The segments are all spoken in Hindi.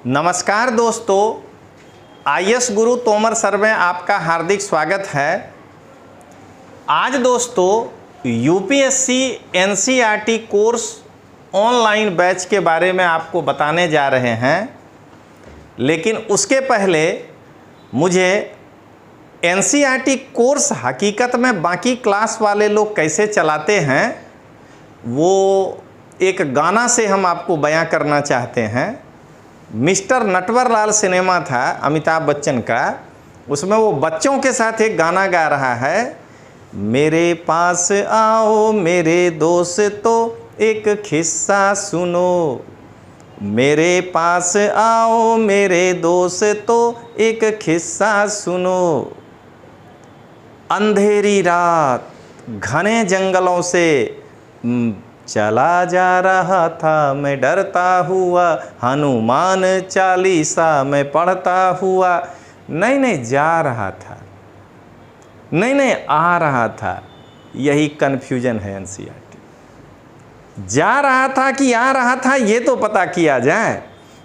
नमस्कार दोस्तों, आईएएस गुरु तोमर सर में आपका हार्दिक स्वागत है। आज दोस्तों UPSC NCERT course online batch के बारे में आपको बताने जा रहे हैं, लेकिन उसके पहले मुझे एनसीईआरटी कोर्स हकीकत में बाकी क्लास वाले लोग कैसे चलाते हैं वो एक गाना से हम आपको बयां करना चाहते हैं। मिस्टर नटवरलाल सिनेमा था अमिताभ बच्चन का, उसमें वो बच्चों के साथ एक गाना गा रहा है, मेरे पास आओ मेरे दोस्तों एक किस्सा सुनो, मेरे पास आओ मेरे दोस्तों एक किस्सा सुनो। अंधेरी रात घने जंगलों से चला जा रहा था मैं डरता हुआ, हनुमान चालीसा में पढ़ता हुआ। नहीं जा रहा था, नहीं आ रहा था। यही कन्फ्यूजन है एनसीईआरटी। जा रहा था कि आ रहा था ये तो पता किया जाए।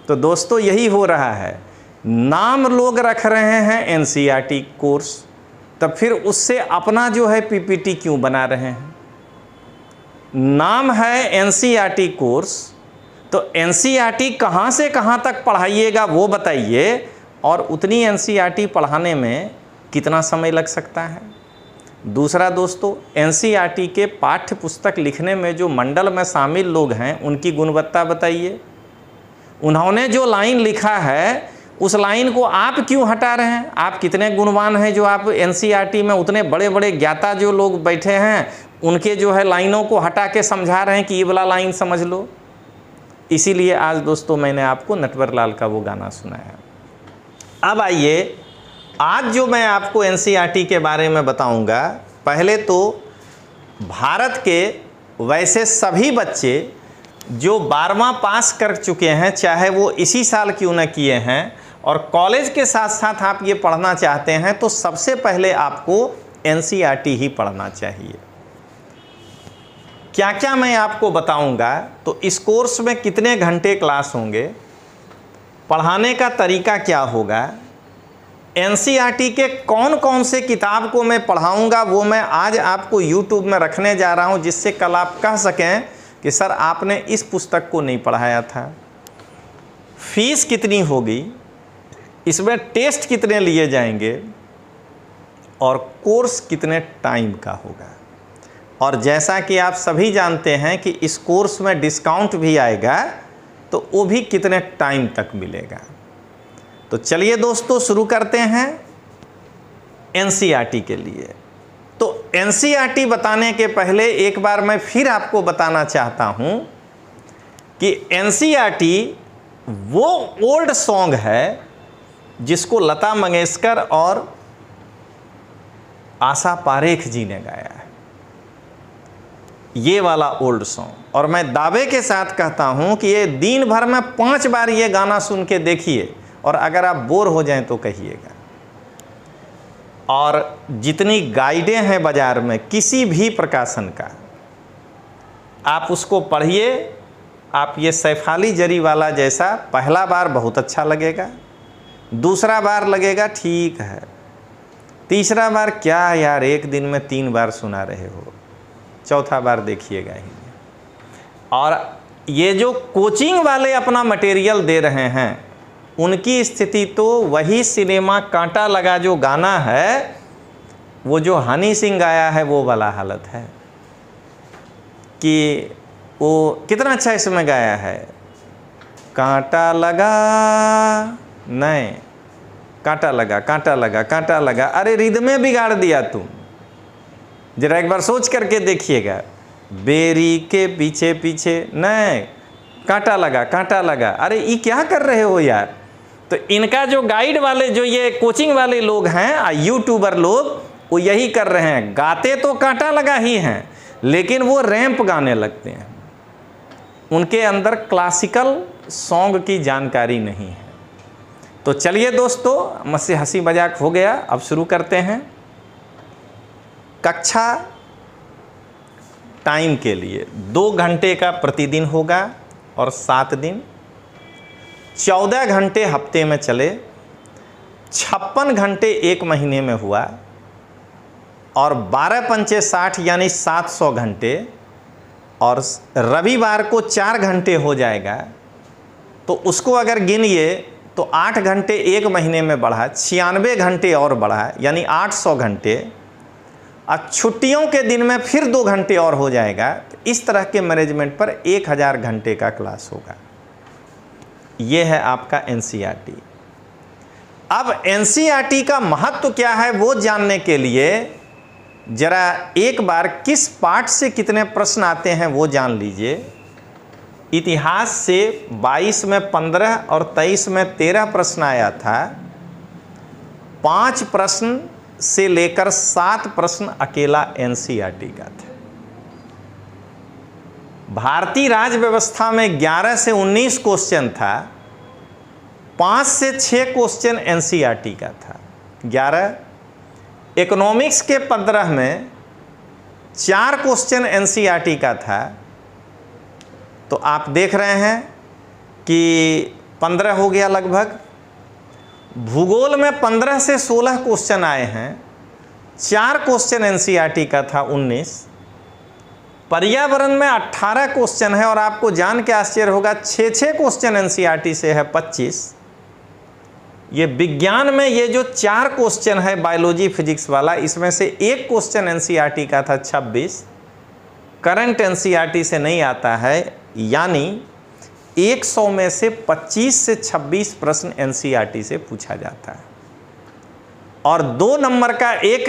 तो दोस्तों यही हो रहा है, नाम लोग रख रहे हैं एनसीईआरटी कोर्स, तब फिर उससे अपना जो है पीपीटी क्यों बना रहे हैं। नाम है एनसीईआरटी कोर्स, तो एनसीईआरटी कहाँ से कहाँ तक पढ़ाइएगा वो बताइए, और उतनी एनसीईआरटी पढ़ाने में कितना समय लग सकता है। दूसरा दोस्तों, एनसीईआरटी के पाठ्य पुस्तक लिखने में जो मंडल में शामिल लोग हैं उनकी गुणवत्ता बताइए। उन्होंने जो लाइन लिखा है उस लाइन को आप क्यों हटा रहे हैं। आप कितने गुणवान हैं जो आप एनसीईआरटी में उतने बड़े बड़े ज्ञाता जो लोग बैठे हैं उनके जो है लाइनों को हटा के समझा रहे हैं कि ये वाला लाइन समझ लो। इसीलिए आज दोस्तों मैंने आपको नटवरलाल का वो गाना सुनाया। अब आइए, आज जो मैं आपको एनसीईआरटी के बारे में बताऊंगा, पहले तो भारत के वैसे सभी बच्चे जो 12वां पास कर चुके हैं, चाहे वो इसी साल क्यों न किए हैं, और कॉलेज के साथ साथ आप ये पढ़ना चाहते हैं, तो सबसे पहले आपको एनसीईआरटी ही पढ़ना चाहिए। क्या क्या मैं आपको बताऊंगा, तो इस कोर्स में कितने घंटे क्लास होंगे, पढ़ाने का तरीका क्या होगा, एनसीईआरटी के कौन कौन से किताब को मैं पढ़ाऊंगा वो मैं आज आपको यूट्यूब में रखने जा रहा हूं, जिससे कल आप कह सकें कि सर आपने इस पुस्तक को नहीं पढ़ाया था। फीस कितनी होगी, इसमें टेस्ट कितने लिए जाएंगे, और कोर्स कितने टाइम का होगा। और जैसा कि आप सभी जानते हैं कि इस कोर्स में डिस्काउंट भी आएगा, तो वो भी कितने टाइम तक मिलेगा। तो चलिए दोस्तों शुरू करते हैं एनसीईआरटी के लिए। तो एनसीईआरटी बताने के पहले एक बार मैं फिर आपको बताना चाहता हूं कि एनसीईआरटी वो ओल्ड सॉन्ग है जिसको लता मंगेशकर और आशा पारेख जी ने गाया है, ये वाला ओल्ड सॉन्ग। और मैं दावे के साथ कहता हूं कि ये दिन भर में 5 बार ये गाना सुन के देखिए, और अगर आप बोर हो जाएं तो कहिएगा। और जितनी गाइडें हैं बाजार में किसी भी प्रकाशन का, आप उसको पढ़िए। आप ये सैफाली जरी वाला जैसा पहला बार बहुत अच्छा लगेगा, दूसरा बार लगेगा ठीक है, तीसरा बार क्या यार एक दिन में 3 बार सुना रहे हो, चौथा बार देखिएगा ही। और ये जो कोचिंग वाले अपना मटेरियल दे रहे हैं उनकी स्थिति तो वही सिनेमा कांटा लगा जो गाना है, वो जो हनी सिंह गाया है वो वाला हालत है कि वो कितना अच्छा इसमें गाया है, कांटा लगा नहीं, कांटा लगा कांटा लगा कांटा लगा। अरे रिदमे बिगाड़ दिया तुम, जरा एक बार सोच करके देखिएगा। बेरी के पीछे पीछे नहीं, कांटा लगा कांटा लगा। अरे ये क्या कर रहे हो यार। तो इनका जो गाइड वाले जो ये कोचिंग वाले लोग हैं, यूट्यूबर लोग, वो यही कर रहे हैं, गाते तो कांटा लगा ही हैं लेकिन वो रैंप गाने लगते हैं, उनके अंदर क्लासिकल सॉन्ग की जानकारी नहीं है। तो चलिए दोस्तों, मुझसे हंसी मजाक हो गया, अब शुरू करते हैं। कक्षा टाइम के लिए 2 घंटे का प्रतिदिन होगा और 7 दिन 14 घंटे हफ्ते में चले, 56 घंटे एक महीने में हुआ, और 12 पंचे 60 यानी 700 घंटे, और रविवार को 4 घंटे हो जाएगा, तो उसको अगर गिनिए तो 8 घंटे एक महीने में बढ़ा, 96 घंटे और बढ़ा यानी 800 घंटे, और छुट्टियों के दिन में फिर 2 घंटे और हो जाएगा। तो इस तरह के मैनेजमेंट पर 1000 घंटे का क्लास होगा। ये है आपका एनसीईआरटी। अब एनसीईआरटी का महत्व क्या है वो जानने के लिए जरा एक बार किस पार्ट से कितने प्रश्न आते हैं वो जान लीजिए। इतिहास से 22 में 15 और 23 में 13 प्रश्न आया था। 5 प्रश्न से लेकर 7 प्रश्न अकेला एनसीईआरटी का था। भारतीय राज्य व्यवस्था में 11 से 19 क्वेश्चन था, 5 से 6 क्वेश्चन एनसीईआरटी का था। 11 इकोनॉमिक्स के 15 में 4 क्वेश्चन एनसीईआरटी का था। तो आप देख रहे हैं कि 15 हो गया लगभग। भूगोल में 15 से 16 क्वेश्चन आए हैं, 4 क्वेश्चन एनसीईआरटी का था 19। पर्यावरण में 18 क्वेश्चन है और आपको जान के आश्चर्य होगा 6 क्वेश्चन एनसीईआरटी से है 25। ये विज्ञान में ये जो 4 क्वेश्चन है बायोलॉजी फिजिक्स वाला, इसमें से 1 क्वेश्चन एनसीईआरटी का था 26, करंट एनसीईआरटी से नहीं आता है, यानी 100 में से 25 से 26 प्रश्न एनसीईआरटी से पूछा जाता है। और 2 नंबर का एक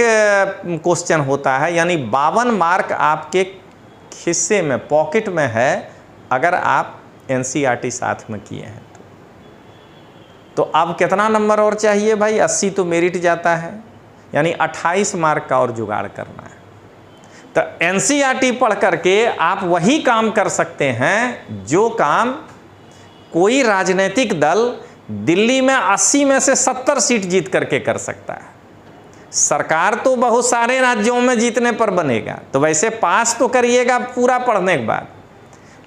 क्वेश्चन होता है, यानी 52 मार्क आपके हिस्से में पॉकेट में है अगर आप एनसीईआरटी साथ में किए हैं तो अब कितना नंबर और चाहिए भाई? 80 तो मेरिट जाता है, यानी 28 मार्क का और जुगाड़ करना है। तो एनसीईआरटी पढ़ करके आप वही काम कर सकते हैं जो काम कोई राजनीतिक दल दिल्ली में 80 में से 70 सीट जीत करके कर सकता है। सरकार तो बहुत सारे राज्यों में जीतने पर बनेगा, तो वैसे पास तो करिएगा पूरा पढ़ने के बाद,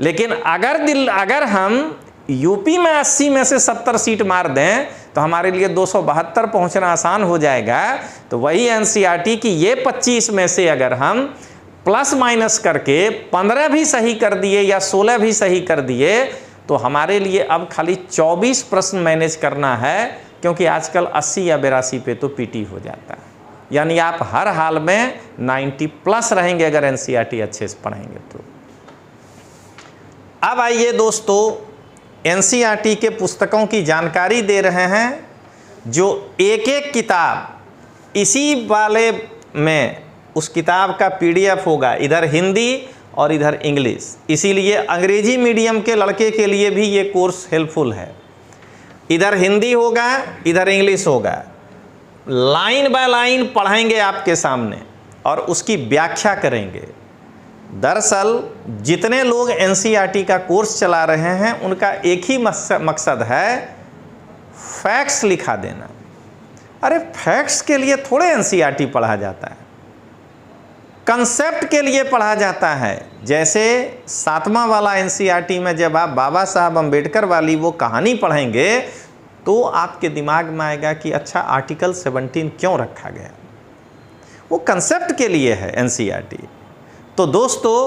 लेकिन अगर हम यूपी में 80 में से 70 सीट मार दें तो हमारे लिए 272 पहुंचना आसान हो जाएगा। तो वही एनसीईआरटी की ये 25 में से अगर हम प्लस माइनस करके 15 भी सही कर दिए या 16 भी सही कर दिए तो हमारे लिए अब खाली 24 प्रश्न मैनेज करना है, क्योंकि आजकल 80 या 82 पे तो पीटी हो जाता है। यानी आप हर हाल में 90 प्लस रहेंगे अगर एनसीईआरटी अच्छे से पढ़ेंगे तो। अब आइए दोस्तों, एनसीईआरटी के पुस्तकों की जानकारी दे रहे हैं, जो एक एक किताब इसी वाले में उस किताब का पीडीएफ होगा, इधर हिंदी और इधर इंग्लिश। इसीलिए अंग्रेजी मीडियम के लड़के के लिए भी ये कोर्स हेल्पफुल है। इधर हिंदी होगा, इधर इंग्लिश होगा, लाइन बाय लाइन पढ़ाएंगे आपके सामने और उसकी व्याख्या करेंगे। दरअसल जितने लोग एनसीईआरटी का कोर्स चला रहे हैं उनका एक ही मकसद है फैक्ट्स लिखा देना। अरे फैक्ट्स के लिए थोड़े एनसीईआरटी पढ़ा जाता है, कंसेप्ट के लिए पढ़ा जाता है। जैसे 7वां वाला एनसीईआरटी में जब आप बाबा साहब अम्बेडकर वाली वो कहानी पढ़ेंगे तो आपके दिमाग में आएगा कि अच्छा आर्टिकल 17 क्यों रखा गया। वो कंसेप्ट के लिए है एनसीईआरटी। तो दोस्तों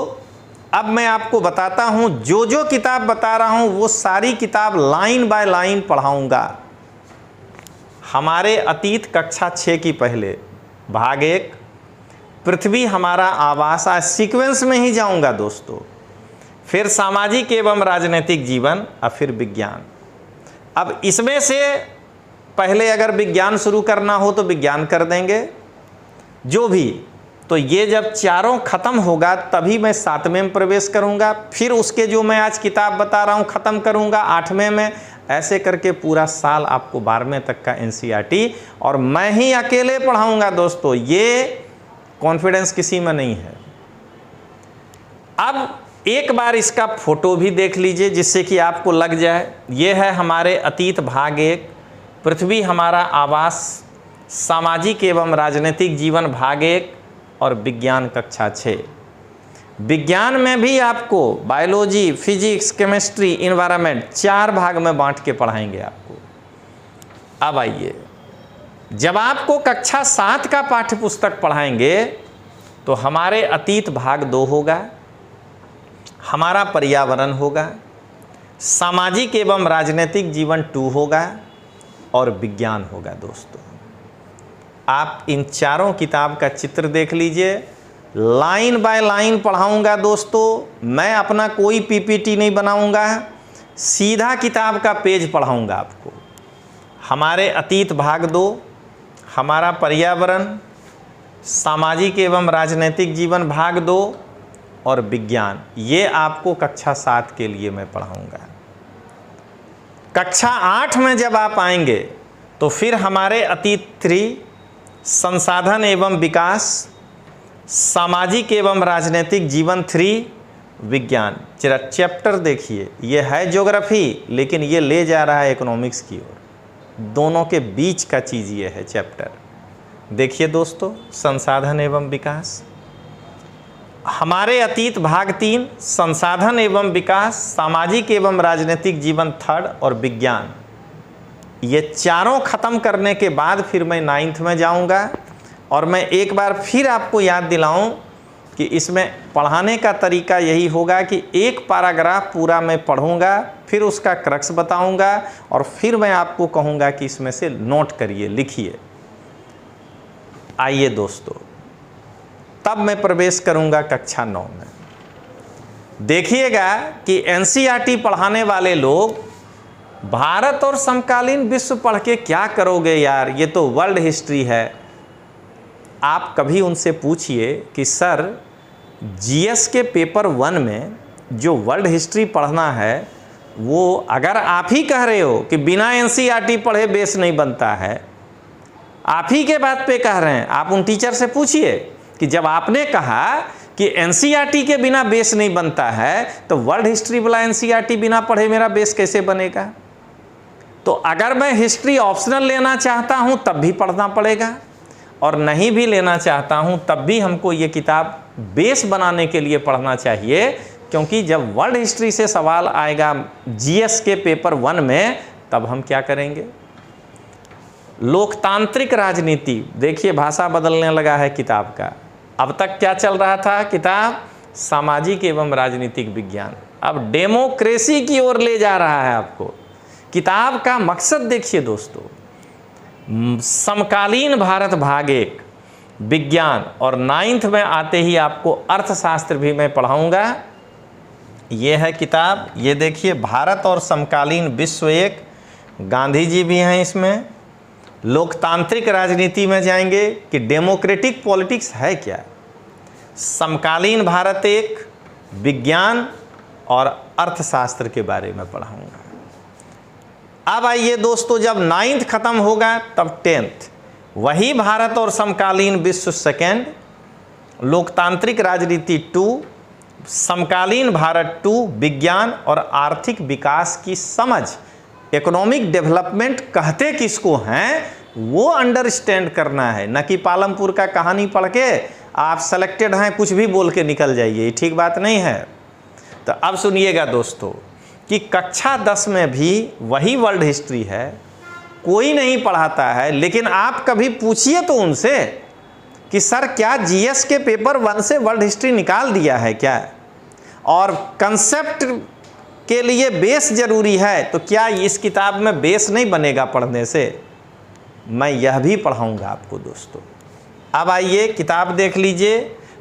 अब मैं आपको बताता हूं, जो जो किताब बता रहा हूं वो सारी किताब लाइन बाय लाइन पढ़ाऊंगा। हमारे अतीत कक्षा 6 की पहले भाग 1 पृथ्वी हमारा आवास, आज सीक्वेंस में ही जाऊंगा दोस्तों। फिर सामाजिक एवं राजनीतिक जीवन और फिर विज्ञान। अब इसमें से पहले अगर विज्ञान शुरू करना हो तो विज्ञान कर देंगे जो भी। तो ये जब चारों खत्म होगा तभी मैं 7वें में प्रवेश करूंगा, फिर उसके जो मैं आज किताब बता रहा हूं खत्म करूंगा 8वें में। ऐसे करके पूरा साल आपको 12वें तक का एनसीईआरटी और मैं ही अकेले पढ़ाऊंगा दोस्तों। ये कॉन्फिडेंस किसी में नहीं है। अब एक बार इसका फोटो भी देख लीजिए जिससे कि आपको लग जाए। ये है हमारे अतीत भाग 1 पृथ्वी हमारा आवास, सामाजिक एवं राजनीतिक जीवन भाग 1 और विज्ञान कक्षा 6। विज्ञान में भी आपको बायोलॉजी, फिजिक्स, केमिस्ट्री, इन्वायरमेंट 4 भाग में बांट के पढ़ाएंगे आपको। अब आइए, जब आपको कक्षा 7 का पाठ्य पुस्तक पढ़ाएंगे तो हमारे अतीत भाग 2 होगा, हमारा पर्यावरण होगा, सामाजिक एवं राजनीतिक जीवन 2 होगा और विज्ञान होगा। दोस्तों, आप इन चारों किताब का चित्र देख लीजिए, लाइन बाय लाइन पढ़ाऊंगा। दोस्तों, मैं अपना कोई पीपीटी नहीं बनाऊंगा, सीधा किताब का पेज पढ़ाऊंगा आपको। हमारे अतीत भाग 2, हमारा पर्यावरण, सामाजिक एवं राजनीतिक जीवन भाग 2 और विज्ञान, ये आपको कक्षा 7 के लिए मैं पढ़ाऊंगा। कक्षा 8 में जब आप आएंगे तो फिर हमारे अतीत 3, संसाधन एवं विकास, सामाजिक एवं राजनीतिक जीवन 3, विज्ञान। जरा चैप्टर देखिए, ये है ज्योग्राफी लेकिन ये ले जा रहा है इकोनॉमिक्स की ओर, दोनों के बीच का चीज़ ये है चैप्टर। देखिए दोस्तों, संसाधन एवं विकास, हमारे अतीत भाग 3, संसाधन एवं विकास, सामाजिक एवं राजनीतिक जीवन 3rd और विज्ञान। ये चारों खत्म करने के बाद फिर मैं 9th में जाऊंगा और मैं एक बार फिर आपको याद दिलाऊं कि इसमें पढ़ाने का तरीका यही होगा कि एक पैराग्राफ पूरा मैं पढ़ूंगा, फिर उसका क्रक्स बताऊंगा और फिर मैं आपको कहूंगा कि इसमें से नोट करिए, लिखिए। आइए दोस्तों, तब मैं प्रवेश करूंगा कक्षा 9 में। देखिएगा कि एनसीईआरटी पढ़ाने वाले लोग भारत और समकालीन विश्व पढ़ के क्या करोगे यार, ये तो वर्ल्ड हिस्ट्री है। आप कभी उनसे पूछिए कि सर, जीएस के पेपर 1 में जो वर्ल्ड हिस्ट्री पढ़ना है वो अगर आप ही कह रहे हो कि बिना एनसीईआरटी पढ़े बेस नहीं बनता है, आप ही के बात पे कह रहे हैं, आप उन टीचर से पूछिए कि जब आपने कहा कि एनसीईआरटी के बिना बेस नहीं बनता है तो वर्ल्ड हिस्ट्री वाला एनसीईआरटी बिना पढ़े मेरा बेस कैसे बनेगा। तो अगर मैं हिस्ट्री ऑप्शनल लेना चाहता हूं तब भी पढ़ना पड़ेगा और नहीं भी लेना चाहता हूं तब भी हमको ये किताब बेस बनाने के लिए पढ़ना चाहिए, क्योंकि जब वर्ल्ड हिस्ट्री से सवाल आएगा जीएस के पेपर 1 में तब हम क्या करेंगे। लोकतांत्रिक राजनीति, देखिए भाषा बदलने लगा है किताब का। अब तक क्या चल रहा था किताब, सामाजिक एवं राजनीतिक विज्ञान, अब डेमोक्रेसी की ओर ले जा रहा है आपको। किताब का मकसद देखिए दोस्तों, समकालीन भारत भाग 1 विज्ञान और 9th में आते ही आपको अर्थशास्त्र भी मैं पढ़ाऊंगा। ये है किताब, ये देखिए, भारत और समकालीन विश्व 1, गांधी जी भी हैं इसमें। लोकतांत्रिक राजनीति में जाएंगे कि डेमोक्रेटिक पॉलिटिक्स है क्या, समकालीन भारत 1, विज्ञान और अर्थशास्त्र के बारे में पढ़ाऊंगा। अब आइए दोस्तों, जब 9th खत्म होगा तब 10th, वही भारत और समकालीन विश्व 2, लोकतांत्रिक राजनीति 2, समकालीन भारत 2, विज्ञान और आर्थिक विकास की समझ, इकोनॉमिक डेवलपमेंट कहते किसको हैं वो अंडरस्टैंड करना है, न कि पालमपुर का कहानी पढ़ के आप सेलेक्टेड हैं कुछ भी बोल के निकल जाइए, ठीक बात नहीं है। तो अब सुनिएगा दोस्तों कि कक्षा 10 में भी वही वर्ल्ड हिस्ट्री है, कोई नहीं पढ़ाता है, लेकिन आप कभी पूछिए तो उनसे कि सर क्या जीएस के पेपर 1 से वर्ल्ड हिस्ट्री निकाल दिया है क्या, और कंसेप्ट के लिए बेस जरूरी है, तो क्या इस किताब में बेस नहीं बनेगा पढ़ने से। मैं यह भी पढ़ाऊंगा आपको दोस्तों। अब आइए किताब देख लीजिए,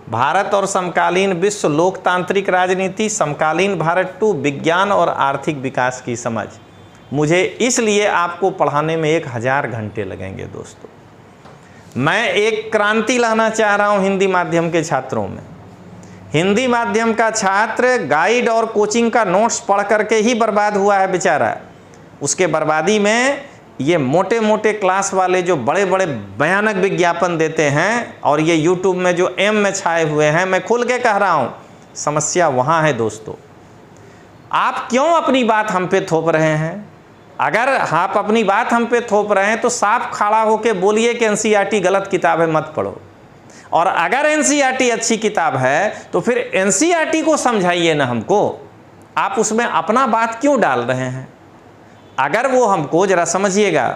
भारत और समकालीन विश्व, लोकतांत्रिक राजनीति, समकालीन भारत 2, विज्ञान और आर्थिक विकास की समझ। मुझे इसलिए आपको पढ़ाने में 1000 घंटे लगेंगे दोस्तों। मैं एक क्रांति लाना चाह रहा हूं हिंदी माध्यम के छात्रों में। हिंदी माध्यम का छात्र गाइड और कोचिंग का नोट्स पढ़ करके ही बर्बाद हुआ है बेचारा। उसके बर्बादी में ये मोटे मोटे क्लास वाले जो बड़े बड़े भयानक विज्ञापन देते हैं और ये यूट्यूब में जो एम में छाए हुए हैं, मैं खुल के कह रहा हूँ, समस्या वहाँ है दोस्तों। आप क्यों अपनी बात हम पे थोप रहे हैं? अगर आप अपनी बात हम पे थोप रहे हैं तो साफ खड़ा होके बोलिए कि एनसीईआरटी गलत किताब है, मत पढ़ो। और अगर एनसीईआरटी अच्छी किताब है तो फिर एनसीईआरटी को समझाइए ना हमको, आप उसमें अपना बात क्यों डाल रहे हैं? अगर वो हमको जरा समझिएगा,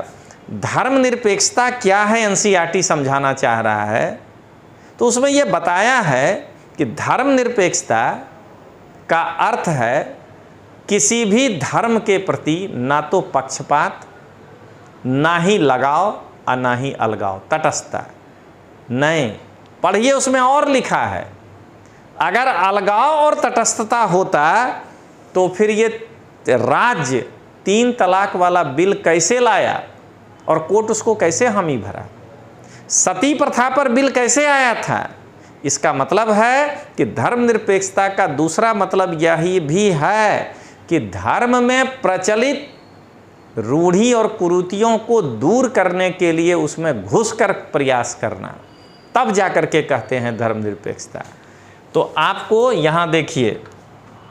धर्मनिरपेक्षता क्या है एनसीईआरटी समझाना चाह रहा है, तो उसमें यह बताया है कि धर्मनिरपेक्षता का अर्थ है किसी भी धर्म के प्रति ना तो पक्षपात, ना ही लगाव और ना ही अलगाव, तटस्थता नहीं। पढ़िए, उसमें और लिखा है, अगर अलगाव और तटस्थता होता तो फिर ये राज्य 3 तलाक वाला बिल कैसे लाया और कोर्ट उसको कैसे हामी भरा? सती प्रथा पर बिल कैसे आया था? इसका मतलब है कि धर्मनिरपेक्षता का दूसरा मतलब यही भी है कि धर्म में प्रचलित रूढ़ी और कुरीतियों को दूर करने के लिए उसमें घुसकर प्रयास करना, तब जाकर के कहते हैं धर्मनिरपेक्षता। तो आपको यहाँ देखिए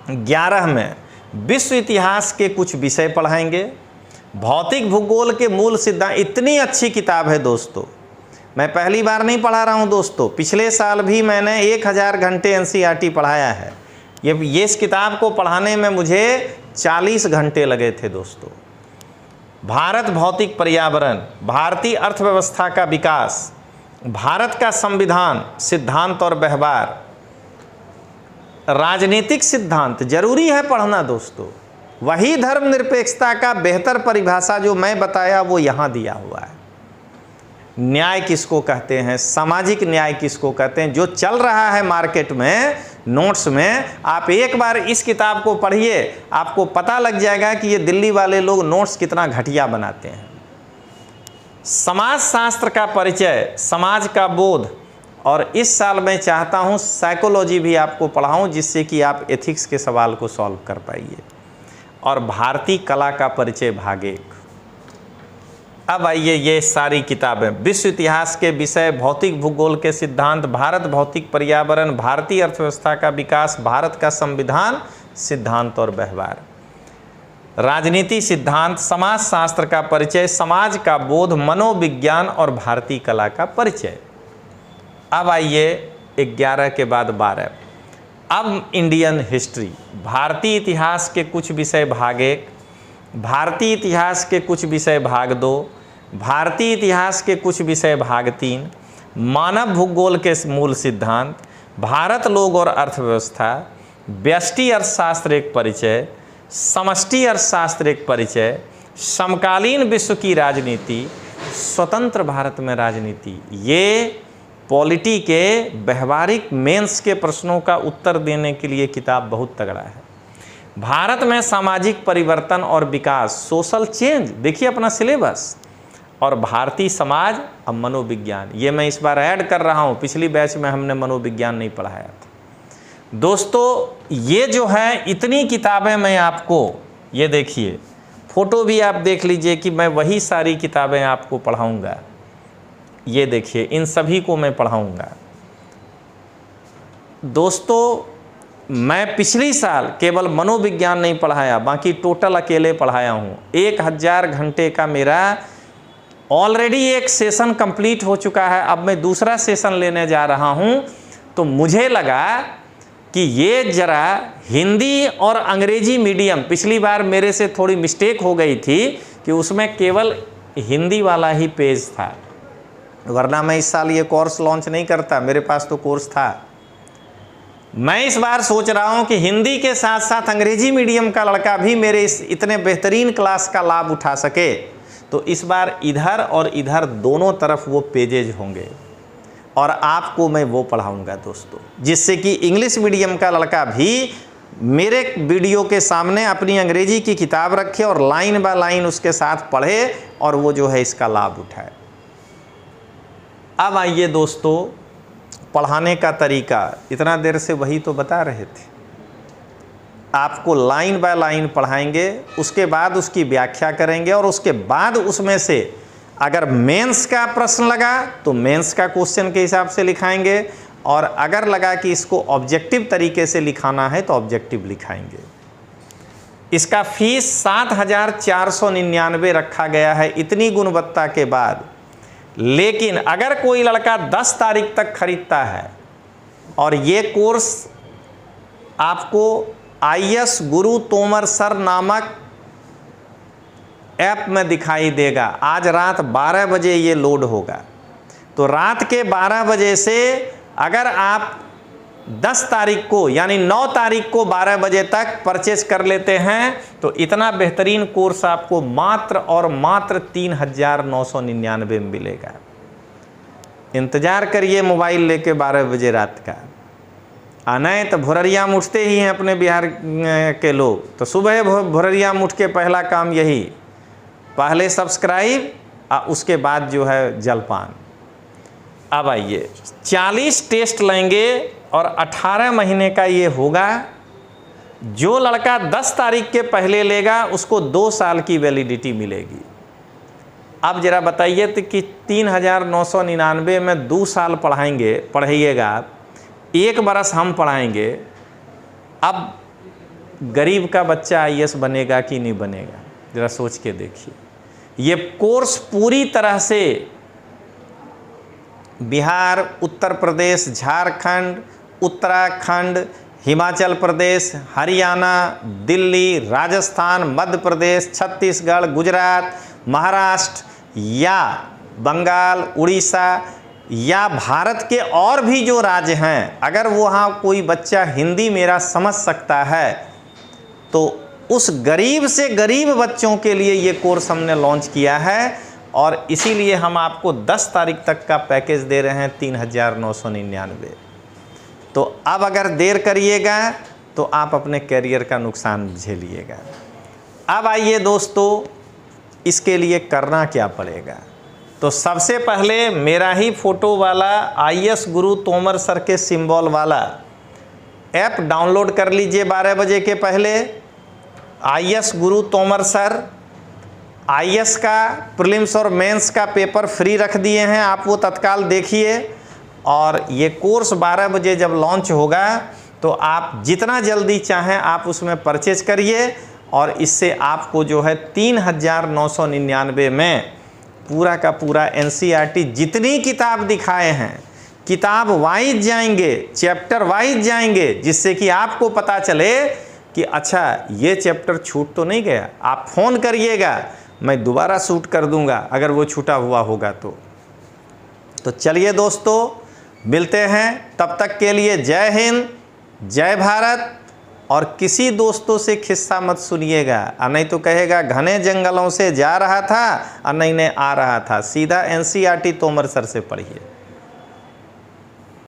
11 में विश्व इतिहास के कुछ विषय पढ़ाएंगे, भौतिक भूगोल के मूल सिद्धांत। इतनी अच्छी किताब है दोस्तों, मैं पहली बार नहीं पढ़ा रहा हूँ दोस्तों, पिछले साल भी मैंने 1000 घंटे एनसीईआरटी पढ़ाया है। ये इस किताब को पढ़ाने में मुझे 40 घंटे लगे थे दोस्तों। भारत भौतिक पर्यावरण, भारतीय अर्थव्यवस्था का विकास, भारत का संविधान, सिद्धांत और व्यवहार, राजनीतिक सिद्धांत जरूरी है पढ़ना दोस्तों। वही धर्मनिरपेक्षता का बेहतर परिभाषा जो मैं बताया वो यहाँ दिया हुआ है। न्याय किसको कहते हैं, सामाजिक न्याय किसको कहते हैं, जो चल रहा है मार्केट में नोट्स में, आप एक बार इस किताब को पढ़िए, आपको पता लग जाएगा कि ये दिल्ली वाले लोग नोट्स कितना घटिया बनाते हैं। समाज शास्त्र का परिचय, समाज का बोध, और इस साल मैं चाहता हूँ साइकोलॉजी भी आपको पढ़ाऊँ जिससे कि आप एथिक्स के सवाल को सॉल्व कर पाइए, और भारतीय कला का परिचय भाग 1। अब आइए ये सारी किताबें, विश्व इतिहास के विषय, भौतिक भूगोल के सिद्धांत, भारत भौतिक पर्यावरण, भारतीय अर्थव्यवस्था का विकास, भारत का संविधान, सिद्धांत और व्यवहार, राजनीति सिद्धांत, समाज शास्त्र का परिचय, समाज का बोध, मनोविज्ञान और भारतीय कला का परिचय। अब आइए 11 के बाद 12, अब इंडियन हिस्ट्री, भारतीय इतिहास के कुछ विषय भाग 1, भारतीय इतिहास के कुछ विषय भाग 2, भारतीय इतिहास के कुछ विषय भाग 3, मानव भूगोल के मूल सिद्धांत, भारत लोग और अर्थव्यवस्था, व्यष्टि अर्थशास्त्र एक परिचय, समष्टि अर्थशास्त्र एक परिचय, समकालीन विश्व की राजनीति, स्वतंत्र भारत में राजनीति। ये पॉलिटी के व्यवहारिक मेंस के प्रश्नों का उत्तर देने के लिए किताब बहुत तगड़ा है। भारत में सामाजिक परिवर्तन और विकास, सोशल चेंज, देखिए अपना सिलेबस, और भारतीय समाज और मनोविज्ञान, ये मैं इस बार ऐड कर रहा हूँ, पिछली बैच में हमने मनोविज्ञान नहीं पढ़ाया था दोस्तों। ये जो है इतनी किताबें मैं आपको, ये देखिए फोटो भी आप देख लीजिए कि मैं वही सारी किताबें आपको पढ़ाऊँगा। ये देखिए इन सभी को मैं पढ़ाऊँगा दोस्तों। मैं पिछली साल केवल मनोविज्ञान नहीं पढ़ाया, बाकी टोटल अकेले पढ़ाया हूँ। 1000 घंटे का मेरा ऑलरेडी एक सेशन कंप्लीट हो चुका है, अब मैं दूसरा सेशन लेने जा रहा हूँ। तो मुझे लगा कि ये ज़रा हिंदी और अंग्रेजी मीडियम, पिछली बार मेरे से थोड़ी मिस्टेक हो गई थी कि उसमें केवल हिंदी वाला ही पेज था, वरना मैं इस साल ये कोर्स लॉन्च नहीं करता, मेरे पास तो कोर्स था। मैं इस बार सोच रहा हूं कि हिंदी के साथ साथ अंग्रेजी मीडियम का लड़का भी मेरे इस इतने बेहतरीन क्लास का लाभ उठा सके। तो इस बार इधर और इधर दोनों तरफ वो पेजेज होंगे और आपको मैं वो पढ़ाऊंगा दोस्तों, जिससे कि इंग्लिश मीडियम का लड़का भी मेरे वीडियो के सामने अपनी अंग्रेजी की किताब रखे और लाइन बाय लाइन उसके साथ पढ़े और वो जो है इसका लाभ उठाए। अब आइए दोस्तों, पढ़ाने का तरीका, इतना देर से वही तो बता रहे थे, आपको लाइन बाय लाइन पढ़ाएंगे, उसके बाद उसकी व्याख्या करेंगे और उसके बाद उसमें से अगर मेंस का प्रश्न लगा तो मेंस का क्वेश्चन के हिसाब से लिखाएंगे, और अगर लगा कि इसको ऑब्जेक्टिव तरीके से लिखाना है तो ऑब्जेक्टिव लिखाएंगे। इसका फीस 7499 रखा गया है। इतनी गुणवत्ता के बाद, लेकिन अगर कोई लड़का 10 तारीख तक खरीदता है और ये कोर्स आपको IS गुरु तोमर सर नामक ऐप में दिखाई देगा। आज रात 12 बजे ये लोड होगा, तो रात के 12 बजे से अगर आप 10 तारीख को यानी 9 तारीख को 12 बजे तक परचेज कर लेते हैं तो इतना बेहतरीन कोर्स आपको मात्र और मात्र 3,999 में मिलेगा। इंतज़ार करिए मोबाइल लेके 12 बजे रात का। नहीं तो भोररिया उठते ही हैं अपने बिहार के लोग, तो सुबह भोररिया उठ के पहला काम यही, पहले सब्सक्राइब और उसके बाद जो है जलपान। अब आइए 40 टेस्ट लेंगे और 18 महीने का ये होगा। जो लड़का 10 तारीख के पहले लेगा उसको 2 साल की वैलिडिटी मिलेगी। अब जरा बताइए तो कि 3,999 में 2 साल पढ़ाइएगा, 1 बरस हम पढ़ाएंगे। अब गरीब का बच्चा IS बनेगा कि नहीं बनेगा, ज़रा सोच के देखिए। ये कोर्स पूरी तरह से बिहार, उत्तर प्रदेश, झारखंड, उत्तराखंड, हिमाचल प्रदेश, हरियाणा, दिल्ली, राजस्थान, मध्य प्रदेश, छत्तीसगढ़, गुजरात, महाराष्ट्र या बंगाल, उड़ीसा या भारत के और भी जो राज्य हैं, अगर वहाँ कोई बच्चा हिंदी मेरा समझ सकता है तो उस गरीब से गरीब बच्चों के लिए ये कोर्स हमने लॉन्च किया है। और इसीलिए हम आपको 10 तारीख तक का पैकेज दे रहे हैं 3,999। तो अब अगर देर करिएगा तो आप अपने करियर का नुकसान झेलिएगा। अब आइए दोस्तों, इसके लिए करना क्या पड़ेगा। तो सबसे पहले मेरा ही फ़ोटो वाला IS गुरु तोमर सर के सिंबल वाला ऐप डाउनलोड कर लीजिए 12 बजे के पहले। IS Guru Tomar sir IS का प्रीलिम्स और मेंस का पेपर फ्री रख दिए हैं, आप वो तत्काल देखिए। और ये कोर्स 12 बजे जब लॉन्च होगा तो आप जितना जल्दी चाहें आप उसमें परचेज करिए। और इससे आपको जो है 3,999 में पूरा का पूरा NCERT जितनी किताब दिखाए हैं, किताब वाइज जाएंगे, चैप्टर वाइज जाएंगे, जिससे कि आपको पता चले कि अच्छा ये चैप्टर छूट तो नहीं गया। आप फ़ोन करिएगा, मैं दोबारा शूट कर दूंगा अगर वो छूटा हुआ होगा तो चलिए दोस्तों, मिलते हैं। तब तक के लिए जय हिंद, जय भारत। और किसी दोस्तों से किस्सा मत सुनिएगा, और नहीं तो कहेगा घने जंगलों से जा रहा था और नहीं आ रहा था। सीधा NCERT तोमर सर से पढ़िए।